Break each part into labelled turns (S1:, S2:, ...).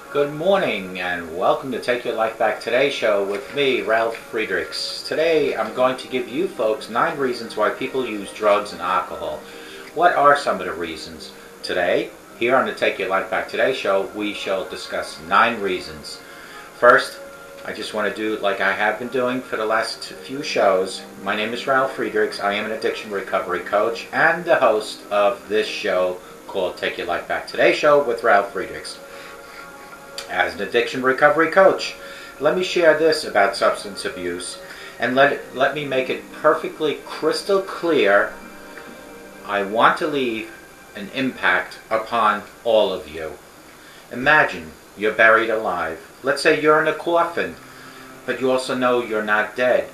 S1: Good morning and welcome to Take Your Life Back Today show with me, Ralf Friedrichs. Today I'm going to give you folks 9 reasons why people use drugs and alcohol. What are some of the reasons? Today, here on the Take Your Life Back Today show, we shall discuss 9 reasons. First, I just want to do like I have been doing for the last few shows. My name is Ralf Friedrichs. I am an addiction recovery coach and the host of this show called Take Your Life Back Today show with Ralf Friedrichs. As an addiction recovery coach, let me share this about substance abuse and let me make it perfectly crystal clear. I want to leave an impact upon all of you. Imagine you're buried alive. Let's say you're in a coffin, but you also know you're not dead.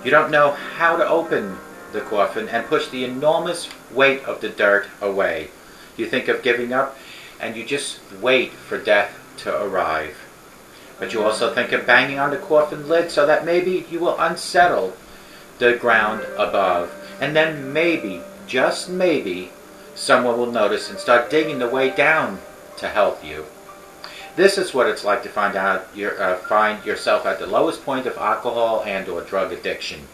S1: You don't know how to open the coffin and push the enormous weight of the dirt away. You think of giving up, and you just wait for death to arrive. But you also think of banging on the coffin lid so that maybe you will unsettle the ground above. And then maybe, just maybe, someone will notice and start digging the way down to help you. This is what it's like to find yourself at the lowest point of alcohol and or drug addiction.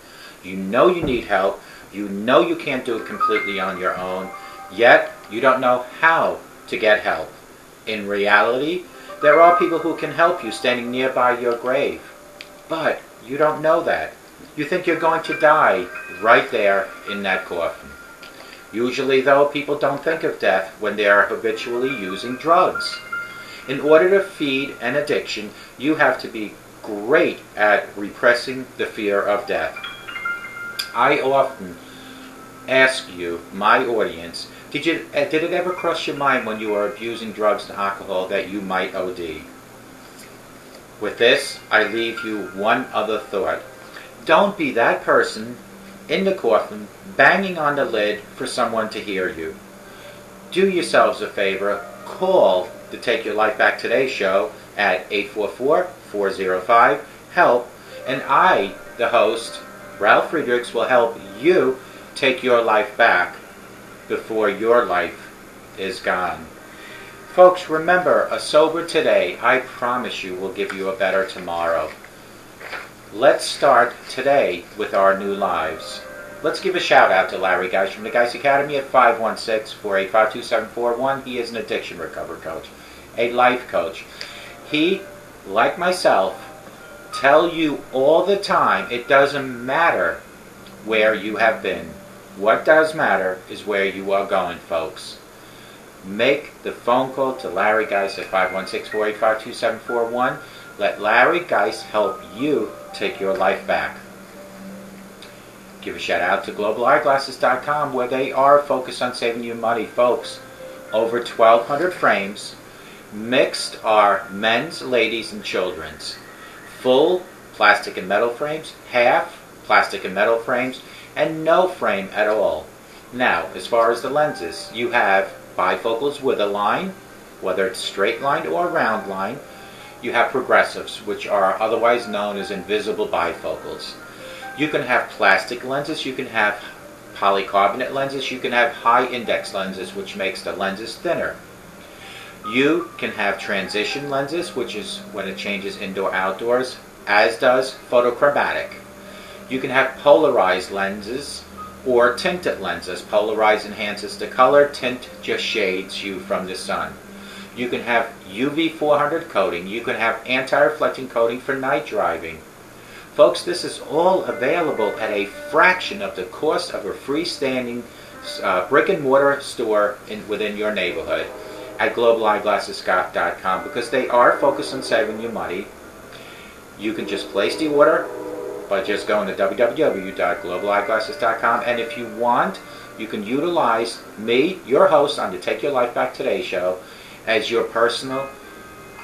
S1: You know you need help. You know you can't do it completely on your own. Yet, you don't know how to get help. In reality, there are people who can help you standing nearby your grave. But you don't know that. You think you're going to die right there in that coffin. Usually, though, people don't think of death when they are habitually using drugs. In order to feed an addiction, you have to be great at repressing the fear of death. I often ask you, my audience, did it ever cross your mind when you were abusing drugs and alcohol that you might OD? With this, I leave you one other thought. Don't be that person in the coffin banging on the lid for someone to hear you. Do yourselves a favor. Call the Take Your Life Back Today show at 844-405-HELP, and I, the host, Ralf Friedrichs, will help you take your life back before your life is gone. Folks, remember, a sober today, I promise you, will give you a better tomorrow. Let's start today with our new lives. Let's give a shout out to Larry Geis from the Geis Academy at 516-485-2741. He is an addiction recovery coach, a life coach. He, like myself, tell you all the time, it doesn't matter where you have been. What does matter is where you are going, folks. Make the phone call to Larry Geis at 516-485-2741. Let Larry Geis help you take your life back. Give a shout out to globalayeglasses.com, where they are focused on saving you money, folks. Over 1,200 frames. Mixed are men's, ladies, and children's. Full plastic and metal frames, half plastic and metal frames, and no frame at all. Now, as far as the lenses, you have bifocals with a line, whether it's straight line or round line. You have progressives, which are otherwise known as invisible bifocals. You can have plastic lenses, you can have polycarbonate lenses, you can have high index lenses, which makes the lenses thinner. You can have transition lenses, which is when it changes indoor-outdoors, as does photochromatic. You can have polarized lenses or tinted lenses. Polarized enhances the color, tint just shades you from the sun. You can have UV 400 coating. You can have anti-reflecting coating for night driving. Folks, this is all available at a fraction of the cost of a freestanding brick and mortar store within your neighborhood at globalayeglasses.com, because they are focused on saving you money. You can just place the order by just going to www.globalayeglasses.com, and if you want, you can utilize me, your host on the Take Your Life Back Today show, as your personal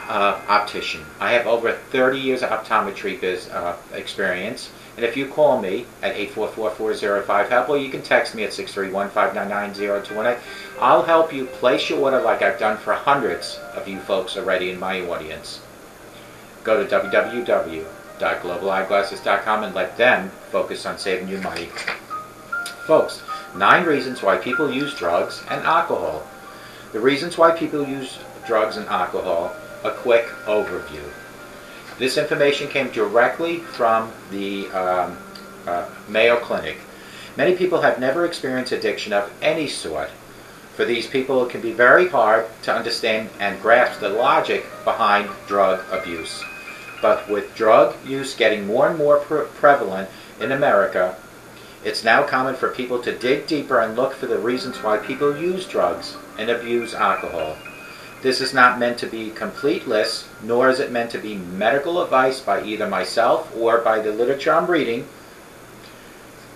S1: optician. I have over 30 years of optometry experience, and if you call me at 844-405-HELP, or you can text me at 631-599-0218, I'll help you place your order like I've done for hundreds of you folks already in my audience. Go to www.globalayeglasses.com and let them focus on saving you money. Folks, 9 reasons why people use drugs and alcohol. The reasons why people use drugs and alcohol, a quick overview. This information came directly from the Mayo Clinic. Many people have never experienced addiction of any sort. For these people, it can be very hard to understand and grasp the logic behind drug abuse. But with drug use getting more and more prevalent in America, it's now common for people to dig deeper and look for the reasons why people use drugs and abuse alcohol. This is not meant to be a complete list, nor is it meant to be medical advice by either myself or by the literature I'm reading,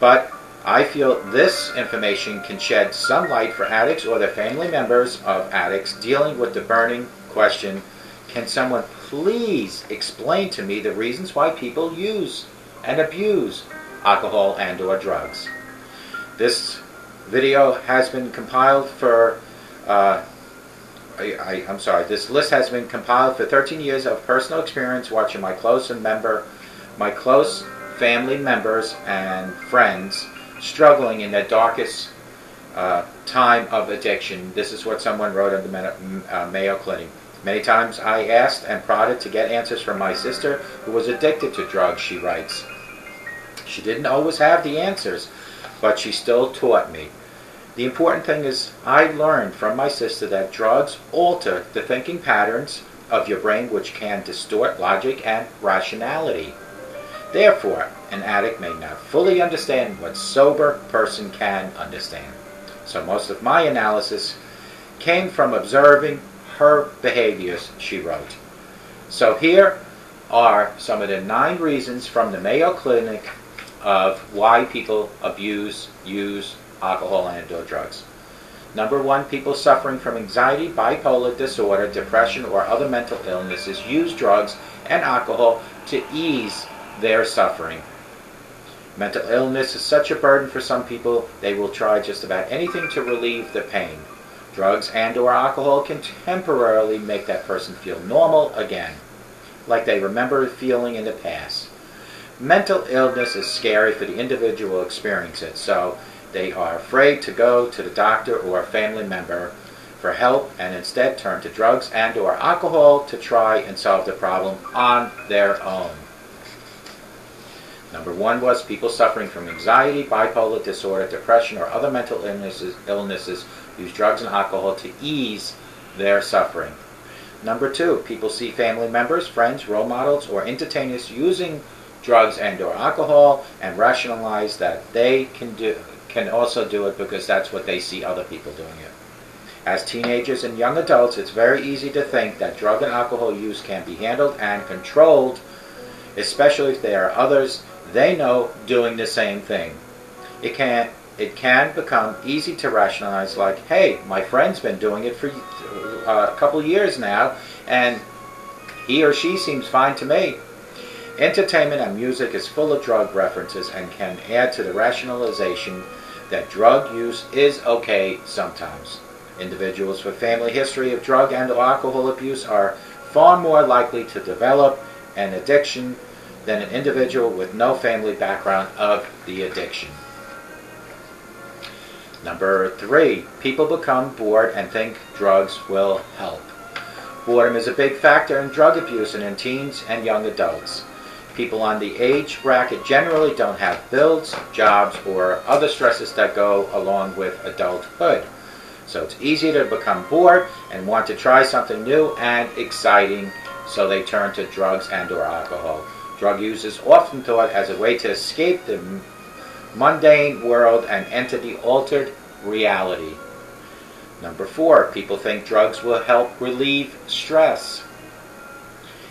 S1: but I feel this information can shed some light for addicts or their family members of addicts dealing with the burning question, can someone please explain to me the reasons why people use and abuse alcohol and or drugs? This video has been compiled for this list has been compiled for 13 years of personal experience watching my close family members and friends struggling in their darkest time of addiction. This is what someone wrote at the Mayo Clinic. Many times I asked and prodded to get answers from my sister who was addicted to drugs, she writes. She didn't always have the answers, but she still taught me. The important thing is I learned from my sister that drugs alter the thinking patterns of your brain, which can distort logic and rationality. Therefore, an addict may not fully understand what a sober person can understand. So most of my analysis came from observing her behaviors, she wrote. So here are some of the 9 reasons from the Mayo Clinic of why people abuse, use alcohol and or drugs. Number 1, people suffering from anxiety, bipolar disorder, depression, or other mental illnesses use drugs and alcohol to ease their suffering. Mental illness is such a burden for some people, they will try just about anything to relieve the pain. Drugs and or alcohol can temporarily make that person feel normal again, like they remember feeling in the past. Mental illness is scary for the individual experiencing it, so they are afraid to go to the doctor or a family member for help and instead turn to drugs and or alcohol to try and solve the problem on their own. Number 1 was people suffering from anxiety, bipolar disorder, depression, or other mental illnesses use drugs and alcohol to ease their suffering. Number 2, people see family members, friends, role models, or entertainers using drugs and or alcohol and rationalize that they can also do it because that's what they see other people doing it. As teenagers and young adults, it's very easy to think that drug and alcohol use can be handled and controlled, especially if there are others they know doing the same thing. It can become easy to rationalize, like, hey, my friend's been doing it for a couple years now, and he or she seems fine to me. Entertainment and music is full of drug references and can add to the rationalization that drug use is okay sometimes. Individuals with family history of drug and alcohol abuse are far more likely to develop an addiction than an individual with no family background of the addiction. Number 3, people become bored and think drugs will help. Boredom is a big factor in drug abuse and in teens and young adults. People on the age bracket generally don't have bills, jobs, or other stresses that go along with adulthood. So it's easy to become bored and want to try something new and exciting, so they turn to drugs and or alcohol. Drug use is often thought as a way to escape the mundane world and enter the altered reality. Number 4, people think drugs will help relieve stress.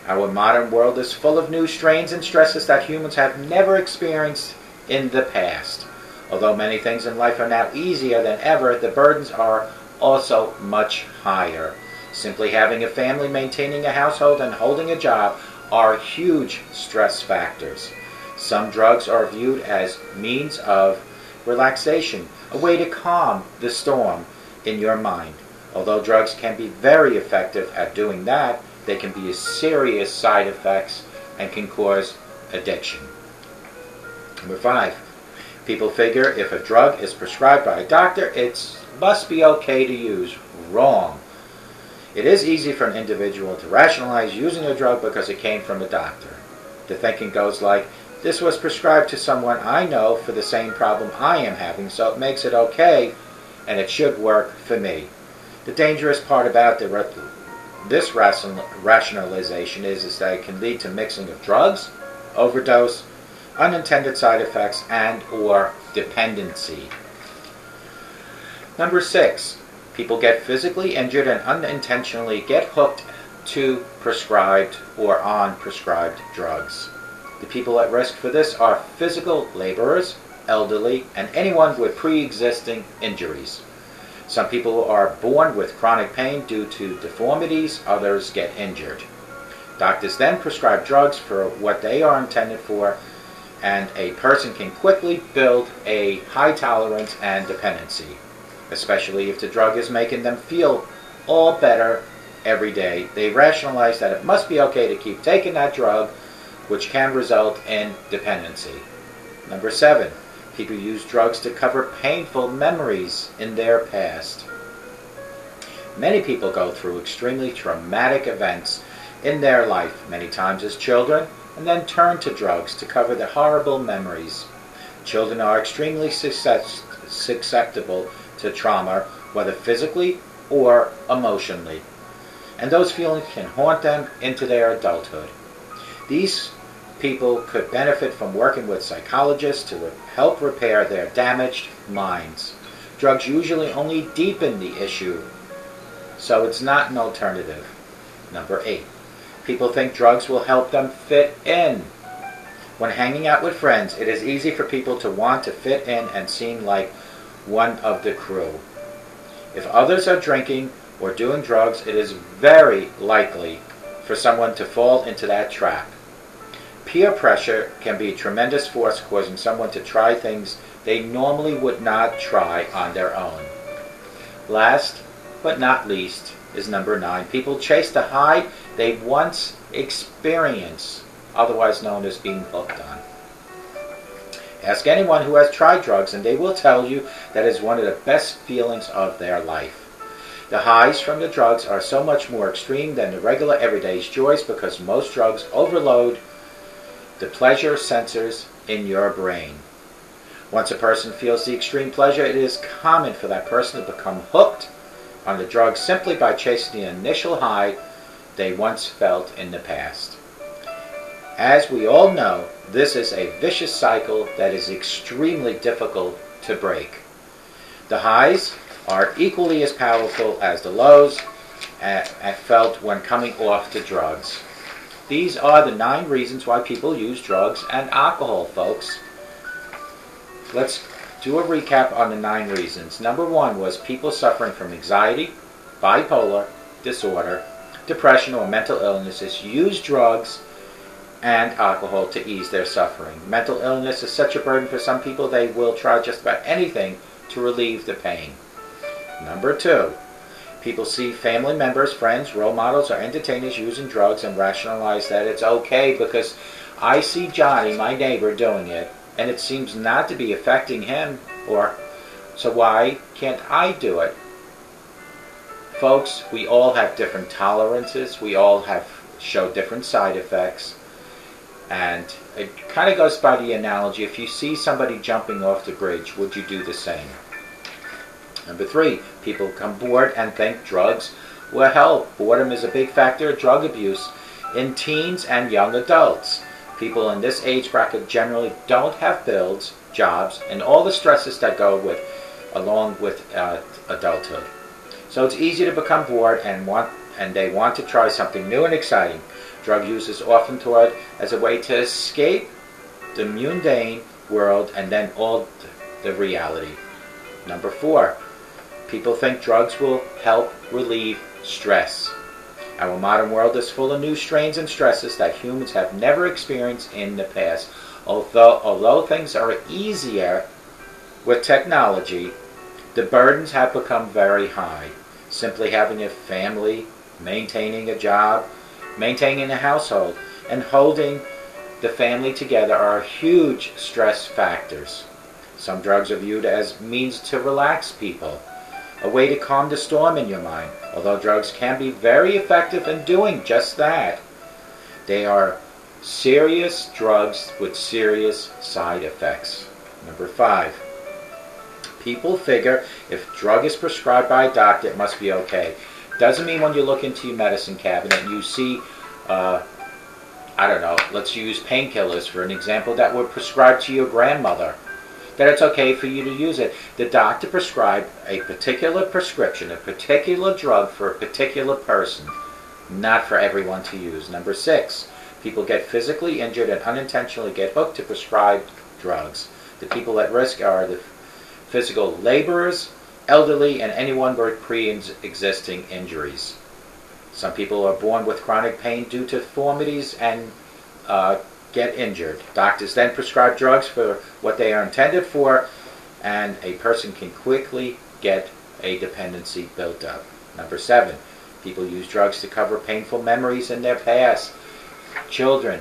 S1: Our modern world is full of new strains and stresses that humans have never experienced in the past. Although many things in life are now easier than ever, the burdens are also much higher. Simply having a family, maintaining a household, and holding a job are huge stress factors. Some drugs are viewed as means of relaxation, a way to calm the storm in your mind. Although drugs can be very effective at doing that, they can be serious side effects and can cause addiction. Number 5, people figure if a drug is prescribed by a doctor, it's must be okay to use. Wrong. It is easy for an individual to rationalize using a drug because it came from a doctor. The thinking goes like, this was prescribed to someone I know for the same problem I am having, so it makes it okay and it should work for me. The dangerous part about this rationalization is that it can lead to mixing of drugs, overdose, unintended side effects, and or dependency. Number 6. People get physically injured and unintentionally get hooked to prescribed or on prescribed drugs. The people at risk for this are physical laborers, elderly, and anyone with pre-existing injuries. Some people are born with chronic pain due to deformities, others get injured. Doctors then prescribe drugs for what they are intended for, and a person can quickly build a high tolerance and dependency, especially if the drug is making them feel all better every day. They rationalize that it must be okay to keep taking that drug, which can result in dependency. Number 7. People use drugs to cover painful memories in their past. Many people go through extremely traumatic events in their life, many times as children, and then turn to drugs to cover the horrible memories. Children are extremely susceptible to trauma, whether physically or emotionally, and those feelings can haunt them into their adulthood. These people could benefit from working with psychologists to help repair their damaged minds. Drugs usually only deepen the issue, so it's not an alternative. Number 8. People think drugs will help them fit in. When hanging out with friends, it is easy for people to want to fit in and seem like one of the crew. If others are drinking or doing drugs, it is very likely for someone to fall into that trap. Peer pressure can be a tremendous force, causing someone to try things they normally would not try on their own. Last but not least is number 9. People chase the high they once experienced, otherwise known as being hooked on. Ask anyone who has tried drugs and they will tell you that is one of the best feelings of their life. The highs from the drugs are so much more extreme than the regular everyday joys because most drugs overload the pleasure sensors in your brain. Once a person feels the extreme pleasure, it is common for that person to become hooked on the drug simply by chasing the initial high they once felt in the past. As we all know, this is a vicious cycle that is extremely difficult to break. The highs are equally as powerful as the lows felt when coming off the drugs. These are the 9 reasons why people use drugs and alcohol, folks. Let's do a recap on the 9 reasons. Number 1 was people suffering from anxiety, bipolar disorder, depression, or mental illnesses use drugs and alcohol to ease their suffering. Mental illness is such a burden for some people they will try just about anything to relieve the pain. Number 2, people see family members, friends, role models, or entertainers using drugs and rationalize that it's okay because I see Johnny, my neighbor, doing it, and it seems not to be affecting him, or so why can't I do it? Folks, we all have different tolerances. We all show different side effects. And it kind of goes by the analogy, if you see somebody jumping off the bridge, would you do the same? Number 3, people become bored and think drugs will help. Boredom is a big factor of drug abuse in teens and young adults. People in this age bracket generally don't have bills, jobs, and all the stresses that go along with adulthood. So it's easy to become bored and they want to try something new and exciting. Drug use is often taught as a way to escape the mundane world and then all the reality. Number 4, people think drugs will help relieve stress. Our modern world is full of new strains and stresses that humans have never experienced in the past. Although things are easier with technology, the burdens have become very high. Simply having a family, maintaining a job, maintaining a household, and holding the family together are huge stress factors. Some drugs are viewed as means to relax people. a way to calm the storm in your mind. Although drugs can be very effective in doing just that, they are serious drugs with serious side effects. Number 5, people figure if drug is prescribed by a doctor, it must be okay. Doesn't mean when you look into your medicine cabinet and you see, I don't know, let's use painkillers for an example that were prescribed to your grandmother, that it's okay for you to use it. The doctor prescribed a particular prescription, a particular drug for a particular person, not for everyone to use. Number 6, people get physically injured and unintentionally get hooked to prescribed drugs. The people at risk are the physical laborers, elderly, and anyone with pre-existing injuries. Some people are born with chronic pain due to deformities and get injured. Doctors then prescribe drugs for what they are intended for, and a person can quickly get a dependency built up. Number 7, people use drugs to cover painful memories in their past. Children,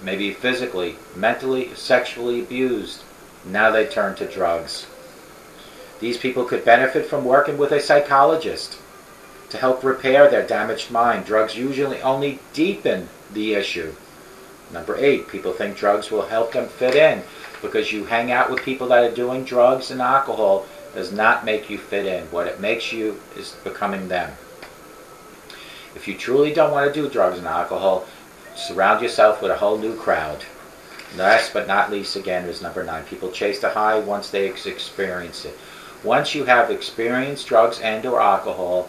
S1: maybe physically, mentally, sexually abused. Now they turn to drugs. These people could benefit from working with a psychologist to help repair their damaged mind. Drugs usually only deepen the issue. Number 8, people think drugs will help them fit in. Because you hang out with people that are doing drugs and alcohol does not make you fit in. What it makes you is becoming them. If you truly don't want to do drugs and alcohol, surround yourself with a whole new crowd. Last but not least, again, is number 9. People chase the high once they experience it. Once you have experienced drugs and or alcohol,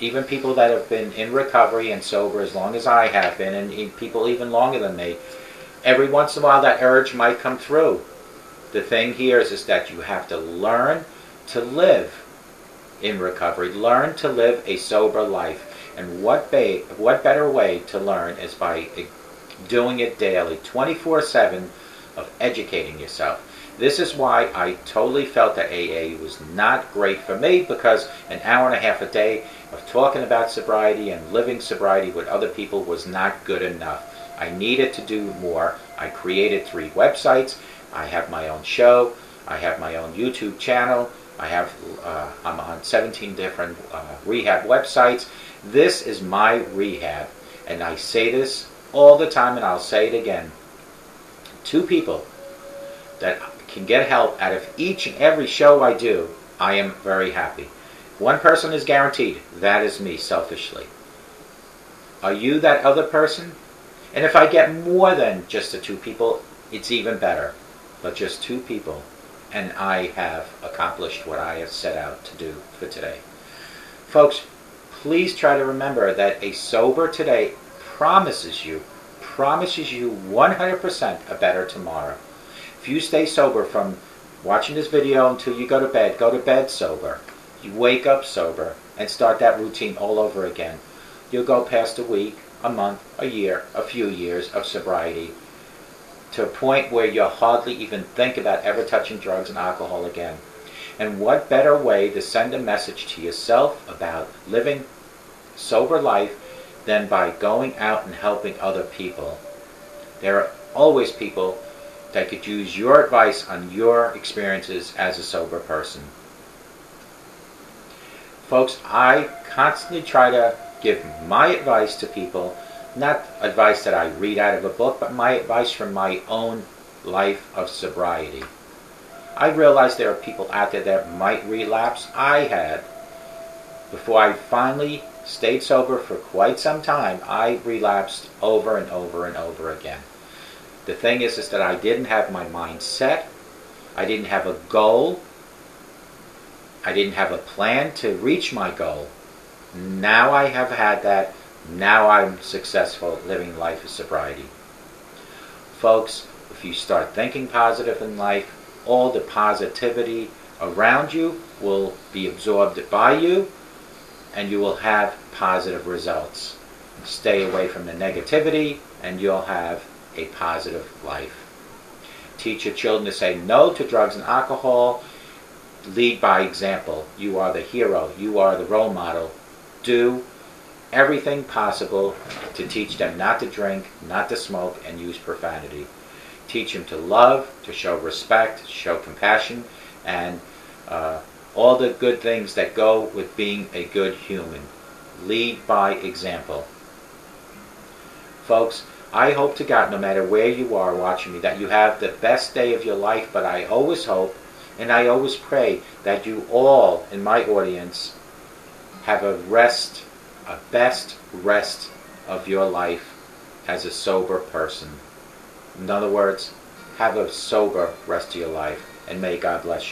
S1: even people that have been in recovery and sober as long as I have been, and people even longer than me, every once in a while that urge might come through. The thing here is that you have to learn to live in recovery, learn to live a sober life. And what better way to learn is by doing it daily, 24/7 of educating yourself. This is why I totally felt that AA was not great for me, because an hour and a half a day of talking about sobriety and living sobriety with other people was not good enough. I needed to do more. I created 3 websites. I have my own show. I have my own YouTube channel. I'm on 17 different rehab websites. This is my rehab, and I say this all the time, and I'll say it again. 2 people that can get help out of each and every show I do, I am very happy. 1 person is guaranteed. That is me, selfishly. Are you that other person? And if I get more than just the 2 people, it's even better. But just 2 people, and I have accomplished what I have set out to do for today. Folks, please try to remember that a sober today promises you 100% a better tomorrow. If you stay sober from watching this video until you go to bed sober. You wake up sober and start that routine all over again. You'll go past a week, a month, a year, a few years of sobriety to a point where you'll hardly even think about ever touching drugs and alcohol again. And what better way to send a message to yourself about living sober life than by going out and helping other people? There are always people that could use your advice on your experiences as a sober person. Folks, I constantly try to give my advice to people, not advice that I read out of a book, but my advice from my own life of sobriety. I realize there are people out there that might relapse. I had. Before I finally stayed sober for quite some time, I relapsed over and over and over again. The thing is that I didn't have my mind set. I didn't have a goal. I didn't have a plan to reach my goal. Now I have had that. Now I'm successful living life of sobriety. Folks, if you start thinking positive in life, all the positivity around you will be absorbed by you, and you will have positive results. Stay away from the negativity, and you'll have a positive life. Teach your children to say no to drugs and alcohol. Lead by example. You are the hero. You are the role model. Do everything possible to teach them not to drink, not to smoke, and use profanity. Teach them to love, to show respect, show compassion, and all the good things that go with being a good human. Lead by example. Folks, I hope to God, no matter where you are watching me, that you have the best day of your life, but I always hope and I always pray that you all in my audience have a best rest of your life as a sober person. In other words, have a sober rest of your life, and may God bless you.